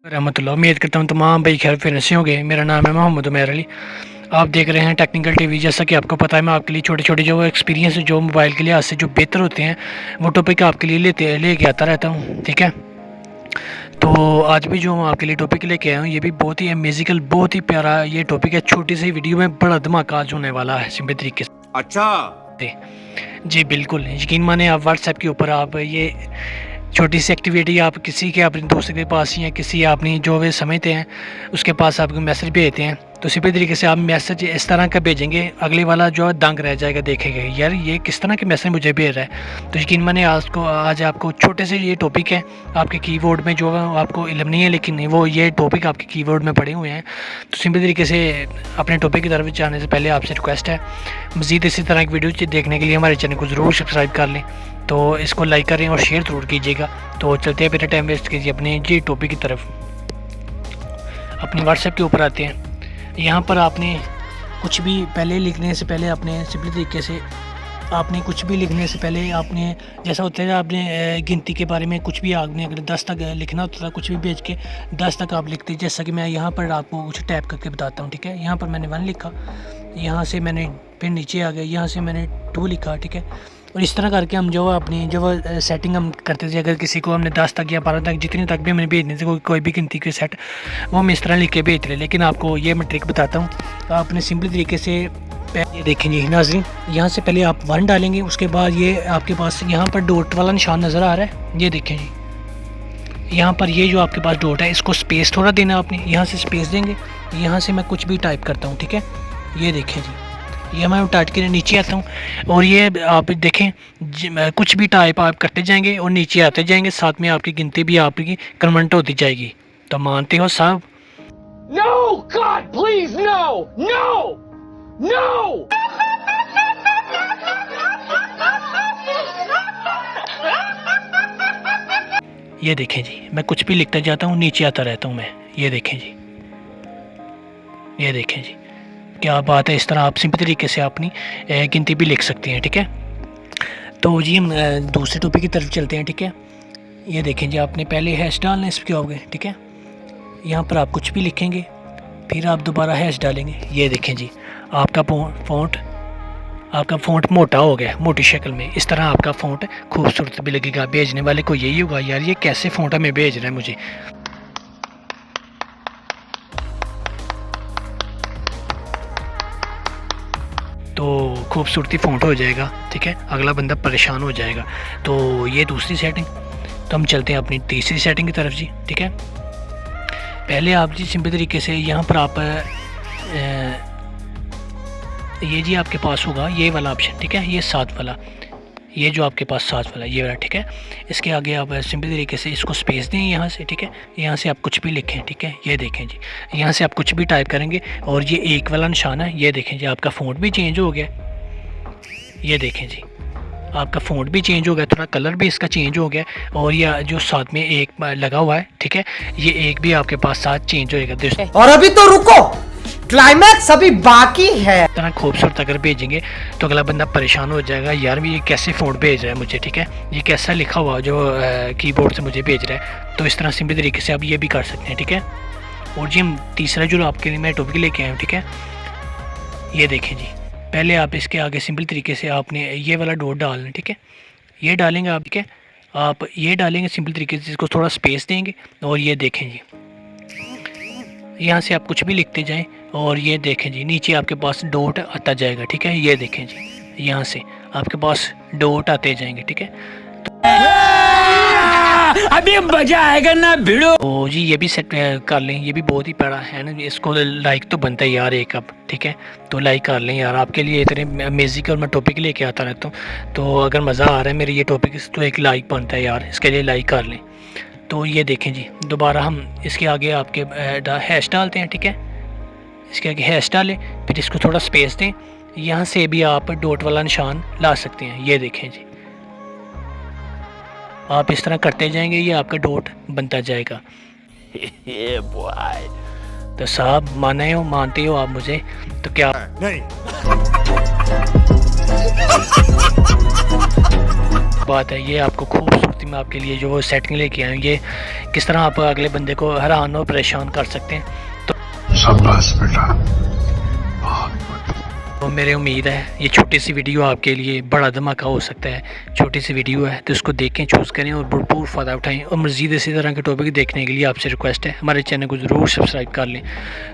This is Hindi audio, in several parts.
रहमतुल्लाह। उम्मीद करता हूँ तमाम भाई खैर फिर से होंगे। मेरा नाम है मोहम्मद उमैर अली। आप देख रहे हैं टेक्निकल टीवी। जैसा कि आपको पता है मैं आपके लिए छोटे छोटे जो एक्सपीरियंस जो मोबाइल के लिहाज से जो बेहतर होते हैं वो टॉपिक आपके लिए लेके आता रहता हूँ। ठीक है, तो आज भी जो मैं आपके लिए टॉपिक लेके आया हूँ ये भी बहुत ही अमेजिकल, बहुत ही प्यारा ये टॉपिक है। छोटी सी वीडियो में बड़ा धमाका आज होने वाला है सिंपल तरीके से। अच्छा जी बिल्कुल, यकीन माने आप व्हाट्सएप के ऊपर आप ये छोटी सी एक्टिविटी आप किसी के अपने दोस्त के पास या किसी अपनी जो वे समझते हैं उसके पास आपको मैसेज भेजते हैं, तो सिंपल तरीके से आप मैसेज इस तरह का भेजेंगे, अगले वाला जो है दंग रह जाएगा, देखेगा यार ये किस तरह के मैसेज मुझे भेज रहा है। तो यकीन माने आज आपको छोटे से ये टॉपिक है, आपके कीवर्ड में जो है आपको इल्म नहीं है, लेकिन वो ये टॉपिक आपके कीवर्ड में पड़े हुए हैं। तो सिंपल तरीके से अपने टॉपिक की तरफ जाने से पहले आपसे रिक्वेस्ट है, मज़ीद इसी तरह की वीडियो देखने के लिए हमारे चैनल को ज़रूर सब्सक्राइब कर लें, तो इसको लाइक करें और शेयर ज़रूर कीजिएगा। तो चलते हैं, बिना टाइम वेस्ट कीजिए अपने जी टॉपिक की तरफ। अपने व्हाट्सएप के ऊपर आते हैं। यहाँ पर आपने कुछ भी पहले लिखने से पहले आपने सिंपल तरीके से आपने कुछ भी लिखने से पहले आपने जैसा होता है आपने गिनती के बारे में कुछ भी आपने अगर 10 तक लिखना होता था, कुछ भी भेज के 10 तक आप लिखते, जैसा कि मैं यहाँ पर आपको कुछ टैप करके बताता हूँ। ठीक है, यहाँ पर मैंने 1 लिखा, यहाँ से मैंने फिर नीचे आ गया, यहाँ से मैंने 2 लिखा। ठीक है, और इस तरह करके हम जो अपनी जो सेटिंग हम करते थे, अगर किसी को हमने 10 तक या 12 तक जितने तक भी हमने भेजने थे कोई भी गिनती के सेट, वो हम इस तरह लिख के भेज रहे। लेकिन आपको ये मैं ट्रिक बताता हूँ, आपने सिंपल तरीके से ये देखें जी नाज़रीन, यहाँ से पहले आप 1 डालेंगे, उसके बाद ये आपके पास यहाँ पर डॉट वाला निशान नज़र आ रहा है, ये देखें जी, यहाँ पर ये जो आपके पास डॉट है इसको स्पेस थोड़ा देना आपने, यहाँ से स्पेस देंगे, यहाँ से मैं कुछ भी टाइप करता हूँ। ठीक है, ये देखें जी, ये मैं टाइप के नीचे आता हूँ और ये आप देखें कुछ भी टाइप आप करते जाएंगे और नीचे आते जाएंगे, साथ में आपकी गिनती भी आपकी कन्वर्ट होती जाएगी। तो मानते हो साहब? No! God, please, no! No! No! ये देखें जी, मैं कुछ भी लिखता जाता हूँ, नीचे आता रहता हूँ मैं। ये देखें जी, ये देखें जी, क्या बात है। इस तरह आप सिंपल तरीके से अपनी गिनती भी लिख सकते हैं। ठीक है, तो जी हम दूसरे टॉपिक की तरफ चलते हैं। ठीक है, ये देखें जी, आपने पहले हैश डालना इसके होगे। ठीक है, यहाँ पर आप कुछ भी लिखेंगे, फिर आप दोबारा हैश डालेंगे। ये देखें जी, आपका फ़ॉन्ट मोटा हो गया, मोटी शक्ल में। इस तरह आपका फ़ॉन्ट खूबसूरत भी लगेगा, भेजने वाले को यही होगा यार ये कैसे फ़ॉन्ट हमें भेज रहा है मुझे। तो खूबसूरती फ़ॉन्ट हो जाएगा। ठीक है, अगला बंदा परेशान हो जाएगा। तो ये दूसरी सेटिंग। तो हम चलते हैं अपनी तीसरी सेटिंग की तरफ जी। ठीक है, पहले आप जी सिंपल तरीके से यहाँ पर आप ये जी आपके पास होगा ये वाला ऑप्शन। ठीक है, ये 7 वाला, ये जो आपके पास 7 वाला ये वाला। ठीक है, इसके आगे आप सिंपल तरीके से इसको स्पेस दें यहाँ से। ठीक है, यहाँ से आप कुछ भी लिखें। ठीक है, ये देखें जी, यहाँ से आप कुछ भी टाइप करेंगे और ये एक वाला निशान है, ये देखें जी, आपका फ़ॉन्ट भी चेंज हो गया। ये देखें जी, आपका फ़ॉन्ट भी चेंज हो गया, थोड़ा कलर भी इसका चेंज हो गया, और यह जो साथ में एक लगा हुआ है, ठीक है, ये एक भी आपके पास साथ चेंज होएगा। और अभी तो रुको, क्लाइमैक्स अभी बाकी है। इतना खूबसूरत अगर भेजेंगे तो अगला बंदा परेशान हो जाएगा, यार ये कैसे फ़ॉन्ट भेज रहा है मुझे। ठीक है, ये कैसा लिखा हुआ जो कीबोर्ड से मुझे भेज रहा है। तो इस तरह सिंपल तरीके से आप ये भी कर सकते हैं। ठीक है, और जी हम तीसरा जो आपके लिए मैं टॉपिक लेके आया हूँ। ठीक है, ये देखें जी, पहले आप इसके आगे सिंपल तरीके से आपने ये वाला डॉट डालना। ठीक है, ये डालेंगे आप। ठीक है, आप ये डालेंगे सिंपल तरीके से, इसको थोड़ा स्पेस देंगे और ये देखें जी, यहाँ से आप कुछ भी लिखते जाएं और ये देखें जी, नीचे आपके पास डॉट आता जाएगा। ठीक है, ये देखें जी, यहाँ से आपके पास डॉट आते जाएंगे। ठीक है, अभी मजा आएगा ना भिड़ो। तो जी ये भी सेट कर लें, ये भी बहुत ही प्यारा है ना। इसको लाइक तो बनता है यार एक अब। ठीक है, तो लाइक कर लें यार, आपके लिए इतने अमेजिंग और मैं टॉपिक लेके आता रहता हूँ, तो अगर मज़ा आ रहा है मेरे ये टॉपिक तो एक लाइक बनता है यार, इसके लिए लाइक कर लें। तो ये देखें जी, दोबारा हम इसके आगे आपके हैश डालते हैं। ठीक है, इसके आगे हैश डालें, फिर इसको थोड़ा स्पेस दें, यहाँ से भी आप डॉट वाला निशान ला सकते हैं। ये देखें जी, आप इस तरह करते जाएंगे, ये आपका डॉट बनता जाएगा। तो साहब मानते हो आप मुझे, तो क्या नहीं बात है ये आपको खूबसूरती में आपके लिए जो वो सेटिंग लेके आए हैं, ये किस तरह आप अगले बंदे को हैरान और परेशान कर सकते हैं। शाबाश बेटा। तो मेरी उम्मीद है ये छोटी सी वीडियो आपके लिए बड़ा धमाका हो सकता है। छोटी सी वीडियो है तो इसको देखें, चूज़ करें और भरपूर फ़ायदा उठाएं। और मज़ीद इसी तरह के टॉपिक देखने के लिए आपसे रिक्वेस्ट है हमारे चैनल को ज़रूर सब्सक्राइब कर लें।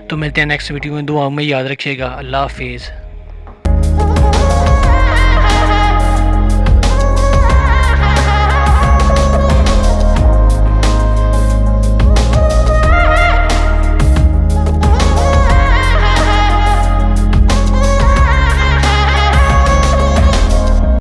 तो मिलते हैं नेक्स्ट वीडियो में, दुआ में याद रखिएगा। अल्लाह हाफिज़।